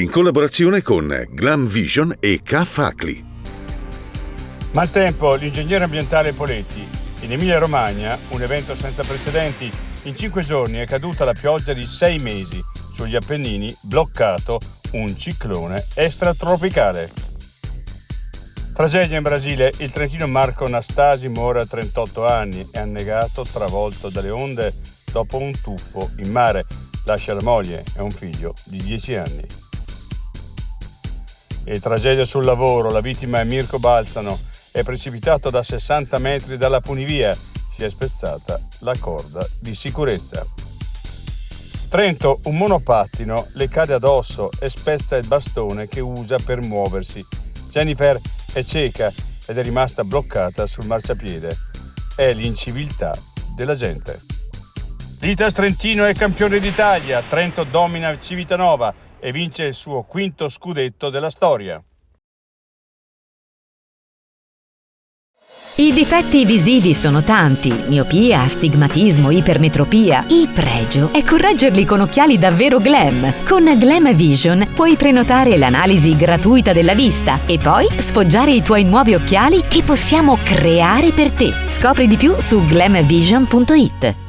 in collaborazione con Glam Vision e K-Facli. Maltempo, l'ingegnere ambientale Poletti. In Emilia-Romagna, un evento senza precedenti. In 5 giorni è caduta la pioggia di 6 mesi. Sugli Appennini, bloccato un ciclone extratropicale. Tragedia in Brasile, il trentino Marco Nastasi muore a 38 anni, è annegato, travolto dalle onde dopo un tuffo in mare. Lascia la moglie e un figlio di 10 anni. E tragedia sul lavoro, la vittima è Mirko Balzano, è precipitato da 60 metri dalla funivia, si è spezzata la corda di sicurezza. Trento, un monopattino le cade addosso e spezza il bastone che usa per muoversi. Jennifer è cieca ed è rimasta bloccata sul marciapiede. È l'inciviltà della gente. L'Itas Trentino è campione d'Italia, Trento domina Civitanova e vince il suo 5° scudetto della storia. I difetti visivi sono tanti: miopia, astigmatismo, ipermetropia. Il pregio è correggerli con occhiali davvero glam. Con Glam Vision puoi prenotare l'analisi gratuita della vista e poi sfoggiare i tuoi nuovi occhiali che possiamo creare per te. Scopri di più su glamvision.it.